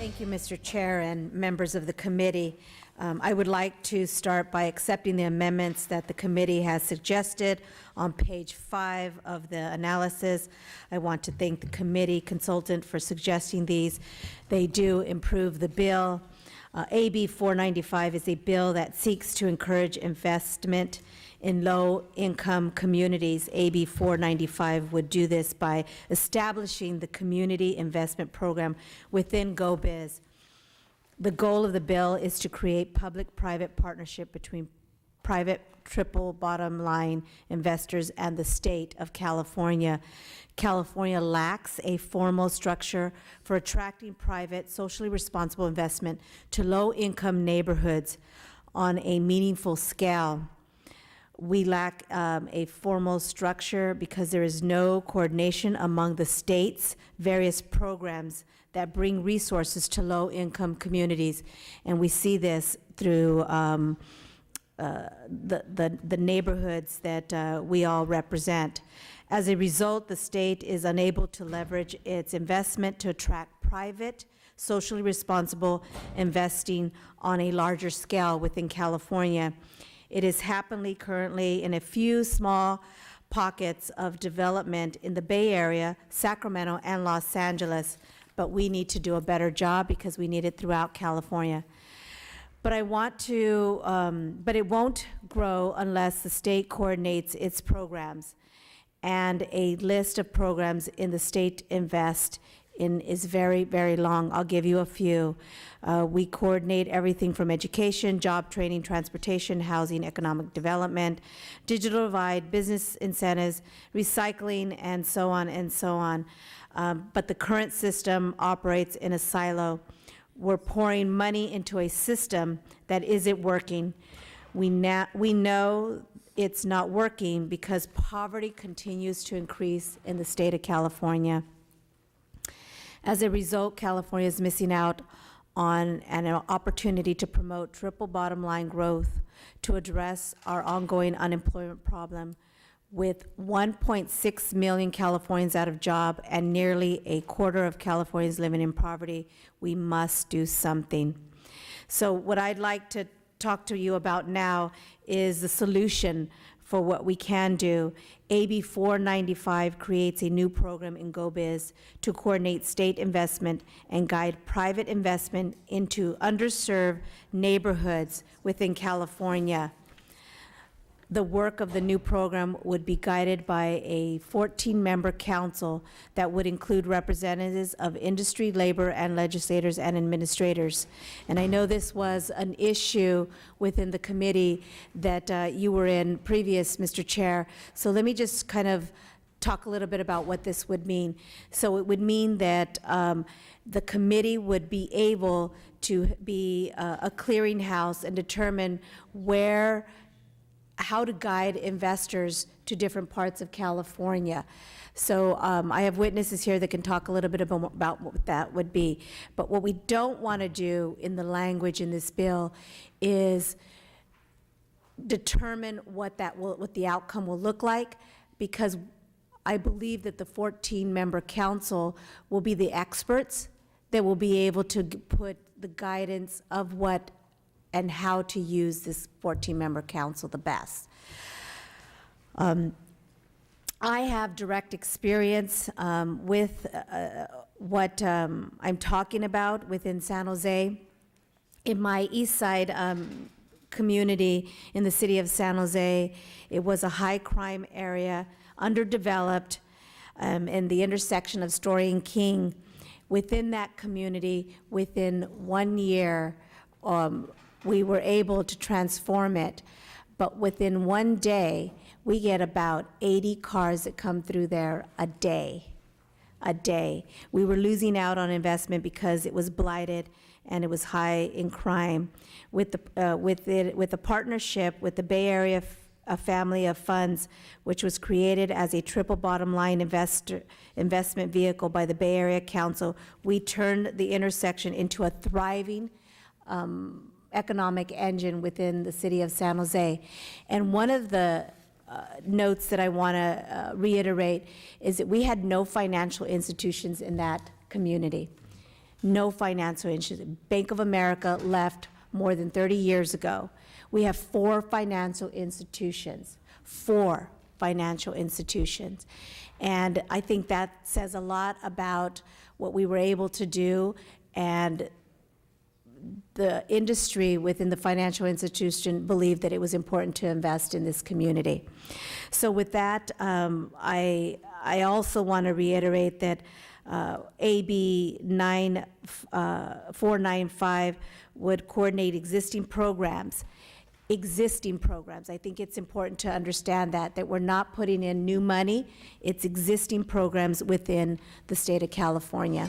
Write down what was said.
Thank you, Mr. Chair and members of the committee. I would like to start by accepting the amendments that the committee has suggested on page 5 of the analysis. I want to thank the committee consultant for suggesting these. They do improve the bill. AB 495 is a bill that seeks to encourage investment in low-income communities. AB 495 would do this by establishing the community investment program within GoBiz. The goal of the bill is to create public-private partnership between private triple bottom line investors and the state of California. California lacks a formal structure for attracting private, socially responsible investment to low-income neighborhoods on a meaningful scale. We lack a formal structure because there is no coordination among the state's various programs that bring resources to low-income communities, and we see this through the neighborhoods that we all represent. As a result, the state is unable to leverage its investment to attract private, socially responsible investing on a larger scale within California. It is happening currently in a few small pockets of development in the Bay Area, Sacramento, and Los Angeles, but we need to do a better job because we need it throughout California. But I want to, but it won't grow unless the state coordinates its programs. And a list of programs in the state invest in is very, very long. I'll give you a few. We coordinate everything from education, job training, transportation, housing, economic development, digital divide, business incentives, recycling, and so on and so on. But the current system operates in a silo. We're pouring money into a system that isn't working. We know it's not working because poverty continues to increase in the state of California. As a result, California is missing out on an opportunity to promote triple bottom line growth to address our ongoing unemployment problem. With 1.6 million Californians out of job and nearly a quarter of Californians living in poverty, we must do something. So what I'd like to talk to you about now is the solution for what we can do. AB 495 creates a new program in GoBiz to coordinate state investment and guide private investment into underserved neighborhoods within California. The work of the new program would be guided by a 14-member council that would include representatives of industry, labor, and legislators and administrators. And I know this was an issue within the committee that you were in previous, Mr. Chair. So let me just kind of talk a little bit about what this would mean. So it would mean that the committee would be able to be a clearinghouse and determine how to guide investors to different parts of California. So I have witnesses here that can talk a little bit about what that would be. But what we don't want to do in the language in this bill is determine what the outcome will look like, because I believe that the 14-member council will be the experts that will be able to put the guidance of what and how to use this 14-member council the best. I have direct experience with what I'm talking about within San Jose. In my East Side community in the city of San Jose, it was a high crime area, underdeveloped, in the intersection of Story and King. Within that community, within 1 year, we were able to transform it, but within 1 day, we get about 80 cars that come through there a day. We were losing out on investment because it was blighted and it was high in crime. With the partnership with the Bay Area Family of Funds, which was created as a triple bottom line investment vehicle by the Bay Area Council, we turned the intersection into a thriving economic engine within the city of San Jose. And one of the notes that I want to reiterate is that we had no financial institutions in that community. No financial institution. Bank of America left more than 30 years ago. We have 4 financial institutions. 4 financial institutions. And I think that says a lot about what we were able to do, and the industry within the financial institution believed that it was important to invest in this community. So with that, I also want to reiterate that AB 9495 would coordinate existing programs. I think it's important to understand that we're not putting in new money. It's existing programs within the state of California.